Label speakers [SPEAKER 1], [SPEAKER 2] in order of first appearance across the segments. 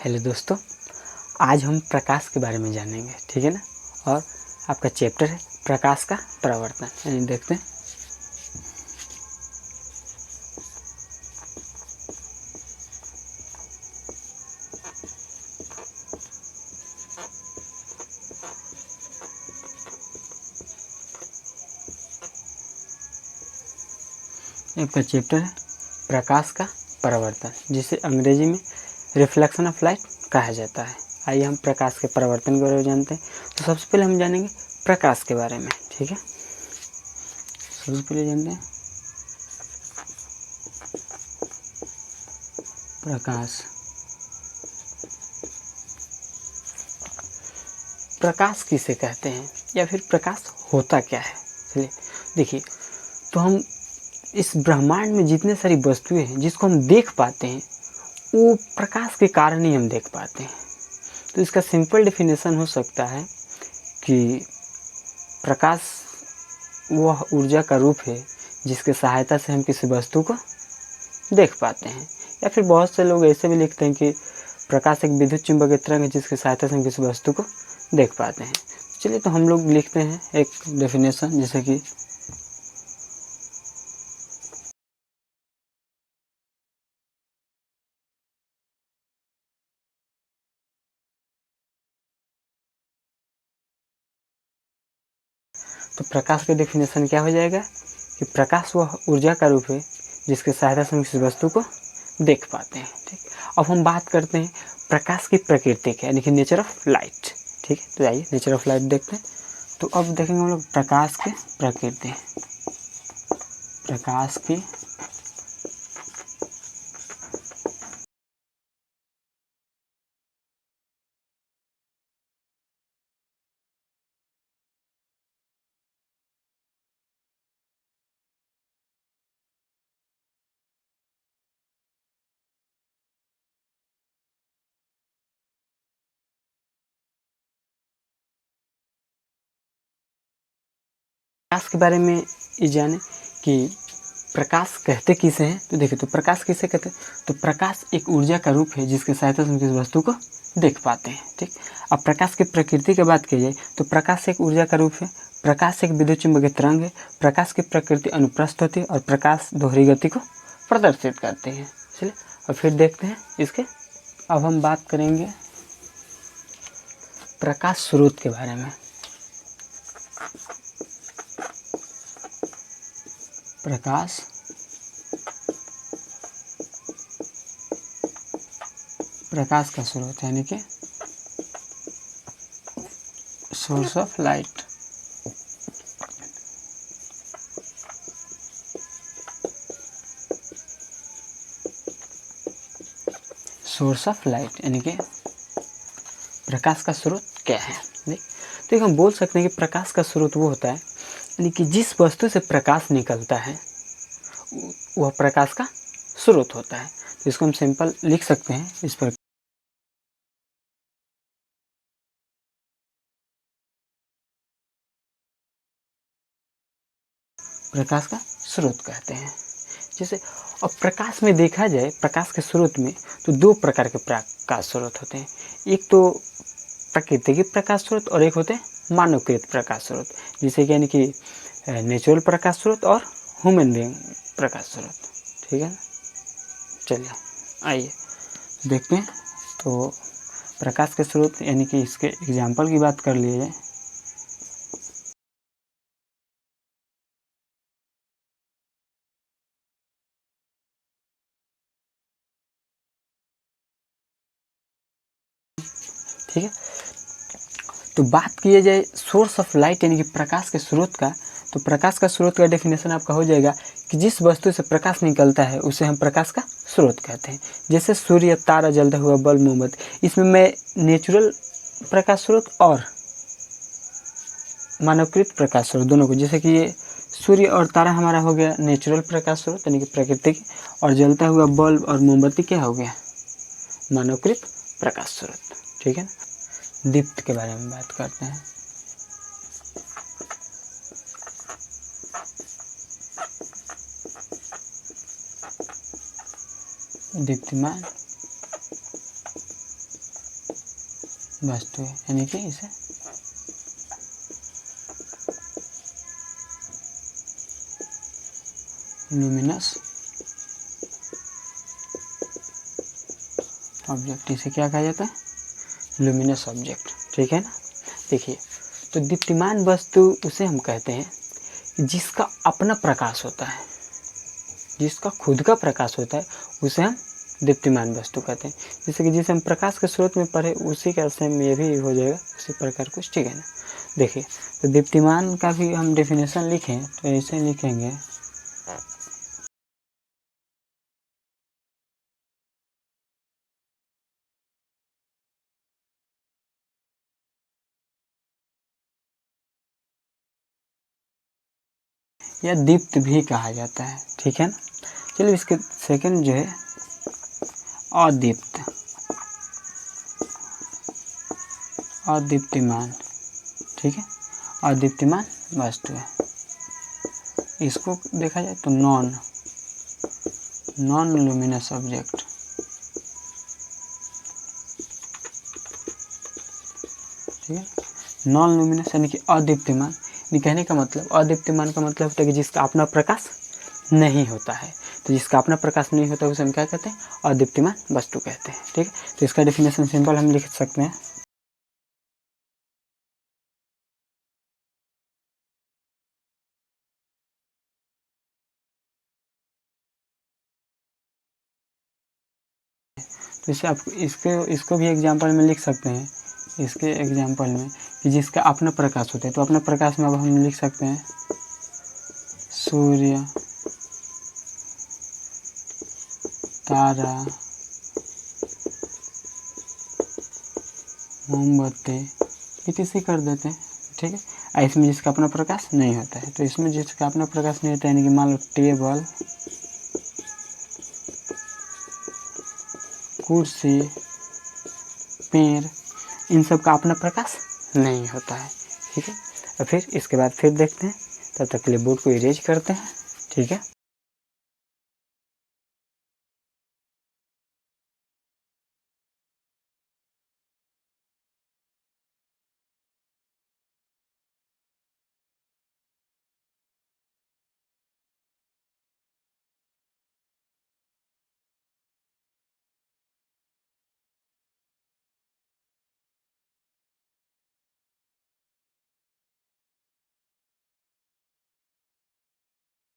[SPEAKER 1] Hello दोस्तों, आज हम प्रकाश के बारे में जानेंगे, ठीक है ना। और आपका चैप्टर है प्रकाश का परावर्तन। यानी देखते हैं आपका चैप्टर है प्रकाश का परावर्तन, जिसे अंग्रेजी में रिफ्लेक्शन ऑफ लाइट कहा जाता है। आइए हम प्रकाश के परावर्तन के बारे में जानते हैं। तो सबसे पहले हम जानेंगे प्रकाश के बारे में, ठीक है। सबसे पहले जानते हैं प्रकाश। प्रकाश किसे कहते हैं या फिर प्रकाश होता क्या है। चलिए देखिए, तो हम इस ब्रह्मांड में जितने सारी वस्तुएं हैं जिसको हम देख पाते हैं, वो प्रकाश के कारण ही हम देख पाते हैं। तो इसका सिंपल डेफिनेशन हो सकता है कि प्रकाश वह ऊर्जा का रूप है जिसके सहायता से हम किसी वस्तु को देख पाते हैं। या फिर बहुत से लोग ऐसे भी लिखते हैं कि प्रकाश एक विद्युत चुंबकीय तरंग है जिसकी सहायता से हम किसी वस्तु को देख पाते हैं। चलिए, तो हम लोग लिखते हैं एक डेफिनेशन, जैसे कि तो प्रकाश का डेफिनेशन क्या हो जाएगा कि प्रकाश वह ऊर्जा का रूप है जिसके सहायता से हम किसी वस्तु को देख पाते हैं, ठीक। अब हम बात करते हैं प्रकाश की प्रकृति की, यानी कि नेचर ऑफ लाइट, ठीक है। तो आइए नेचर ऑफ लाइट देखते हैं। तो अब देखेंगे हम लोग प्रकाश की प्रकृति। प्रकाश की प्रकाश के बारे में ये जाने कि प्रकाश कहते किसे हैं। तो देखिए, तो प्रकाश किसे कहते हैं। तो प्रकाश एक ऊर्जा का रूप है जिसके सहायता से हम किसी वस्तु को देख पाते हैं, ठीक। अब प्रकाश की प्रकृति की बात की जाए तो प्रकाश एक ऊर्जा का रूप है, प्रकाश एक विद्युत चुंबकीय तरंग है, प्रकाश की प्रकृति अनुप्रस्थ होती है और प्रकाश दोहरी गति को प्रदर्शित करते हैं। चलिए और फिर देखते हैं इसके। अब हम बात करेंगे प्रकाश स्रोत के बारे में। प्रकाश का स्रोत यानी कि source of light. Source of light यानी कि प्रकाश का स्रोत क्या है। देख, तो हम बोल सकते हैं कि प्रकाश का स्रोत वो होता है, यानी कि जिस वस्तु से प्रकाश निकलता है वह प्रकाश का स्रोत होता है। तो इसको हम सिंपल लिख सकते हैं इस पर। प्रकाश का स्रोत कहते हैं। जैसे अब प्रकाश में देखा जाए, प्रकाश के स्रोत में तो दो प्रकार के प्रकाश स्रोत होते हैं। एक तो प्राकृतिक प्रकाश स्रोत और एक होते हैं मानवकृत प्रकाश स्रोत, जिसे कि यानी कि नेचुरल प्रकाश स्रोत और ह्यूमन बीइंग प्रकाश स्रोत, ठीक है। चलिए आइए देखते हैं। तो प्रकाश के स्रोत यानी कि इसके एग्जाम्पल की बात कर लिए जाए ठीक है। तो बात किया जाए सोर्स ऑफ लाइट यानी कि प्रकाश के स्रोत का, तो प्रकाश का स्रोत का डेफिनेशन आपका हो जाएगा कि जिस वस्तु से प्रकाश निकलता है उसे हम प्रकाश का स्रोत कहते हैं। जैसे सूर्य, तारा, जलता हुआ बल्ब, मोमबत्ती, इसमें मैं नेचुरल प्रकाश स्रोत और मानवकृत प्रकाश स्रोत दोनों को, जैसे कि ये सूर्य और तारा हमारा हो गया नेचुरल प्रकाश स्रोत यानी कि प्राकृतिक, और जलता हुआ बल्ब और मोमबत्ती क्या हो गया, मानवकृत प्रकाश स्रोत, ठीक है। दीप्त के बारे में बात करते हैं। दीप्तिमान वस्तु है, यानी कि इसे लुमिनस ऑब्जेक्ट, इसे क्या कहा जाता है, लुमिनस ऑब्जेक्ट, ठीक है ना। देखिए, तो दीप्तिमान वस्तु उसे हम कहते हैं जिसका अपना प्रकाश होता है, जिसका खुद का प्रकाश होता है, उसे हम दीप्तिमान वस्तु कहते हैं। जैसे कि जिसे हम प्रकाश के स्रोत में पढ़े उसी का सेम ये भी हो जाएगा उसी प्रकार कुछ, ठीक है ना। देखिए, तो दीप्तिमान का भी हम डेफिनेशन लिखें तो ऐसे लिखेंगे, या दीप्त भी कहा जाता है, ठीक है ना। चलिए इसके सेकंड जो है अदीप्त, अदीप्तिमान, ठीक है, अदीप्तिमान वस्तु है। इसको देखा जाए तो नॉन लुमिनस ऑब्जेक्ट, ठीक है, नॉन लुमिनस यानी कि अदीप्तिमान। कहने का मतलब, अदीप्तिमान का मतलब होता है कि जिसका अपना प्रकाश नहीं होता है। तो जिसका अपना प्रकाश नहीं होता है उसे हम क्या कहते हैं, अदीप्तिमान वस्तु कहते हैं, ठीक है। तो इसका डेफिनेशन सिंपल हम लिख सकते हैं, तो इससे आप इसको भी एग्जाम्पल में लिख सकते हैं, इसके एग्जाम्पल में कि जिसका अपना प्रकाश होता है। तो अपना प्रकाश में अब हम लिख सकते हैं सूर्य, तारा, मोमबत्ती, इत्यादि कर देते हैं, ठीक है। और इसमें जिसका अपना प्रकाश नहीं होता है, तो इसमें जिसका अपना प्रकाश नहीं होता है, यानी कि मान लो टेबल, कुर्सी, पेड़, इन सब का अपना प्रकाश नहीं होता है, ठीक है। और फिर इसके बाद फिर देखते हैं, तब तक के लिए बोर्ड को इरेज करते हैं, ठीक है।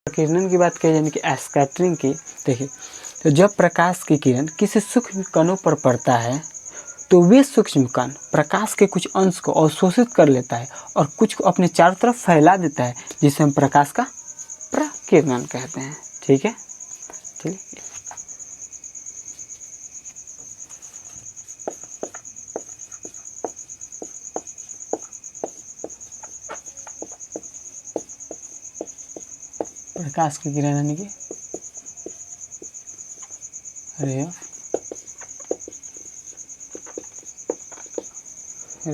[SPEAKER 1] किरणन की बात करें, यानी कि स्कैटरिंग की। देखिए, तो जब प्रकाश की किरण किसी सूक्ष्म कणों पर पड़ता है तो वे सूक्ष्म कण प्रकाश के कुछ अंश को अवशोषित कर लेता है और कुछ को अपने चारों तरफ फैला देता है, जिसे हम प्रकाश का प्रकीर्णन कहते हैं, ठीक है। ठीक है, प्रकाश की किरण यानी कि रे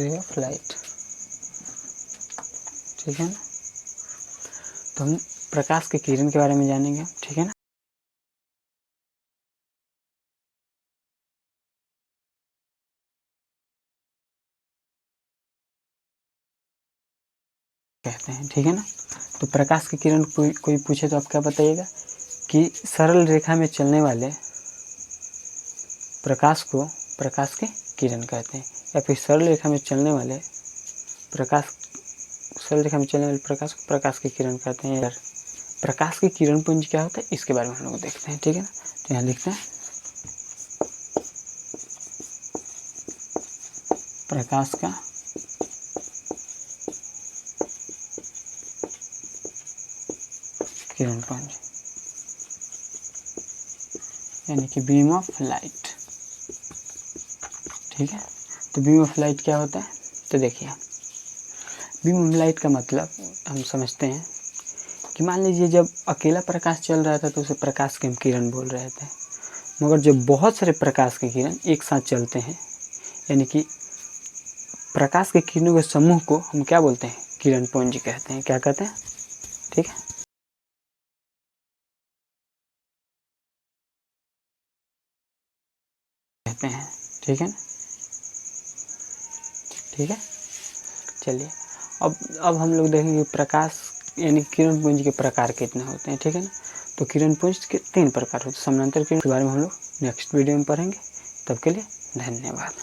[SPEAKER 1] ऑफ लाइट, ठीक है ना। तो हम प्रकाश के किरण के बारे में जानेंगे, ठीक है ना। कहते हैं, ठीक है ना। तो प्रकाश की किरण कोई पूछे तो आप क्या बताइएगा कि सरल रेखा में चलने वाले प्रकाश को प्रकाश की किरण कहते हैं, या फिर सरल रेखा में चलने वाले प्रकाश, सरल रेखा में चलने वाले प्रकाश को प्रकाश की किरण कहते हैं। यार, प्रकाश की किरण पुंज क्या होता है इसके बारे में हम लोग देखते हैं, ठीक है ना। तो यहाँ लिखते हैं प्रकाश का किरण पुंज, यानी कि बीम ऑफ लाइट, ठीक है। तो बीम ऑफ लाइट क्या होता है, तो देखिए, बीम ऑफ लाइट का मतलब हम समझते हैं कि मान लीजिए जब अकेला प्रकाश चल रहा था तो उसे प्रकाश की हम किरण बोल रहे थे, मगर जब बहुत सारे प्रकाश के किरण एक साथ चलते हैं, यानी कि प्रकाश के किरणों के समूह को हम क्या बोलते हैं, किरण पुंज कहते हैं, क्या कहते हैं, ठीक है। कहते हैं, ठीक है ना। ठीक है। चलिए अब हम लोग देखेंगे प्रकाश यानी किरण पुंज के प्रकार कितने होते हैं, ठीक है ना। तो किरण पुंज के 3 प्रकार होते हैं। समानांतर किरण के बारे में हम लोग नेक्स्ट वीडियो में पढ़ेंगे। तब के लिए धन्यवाद।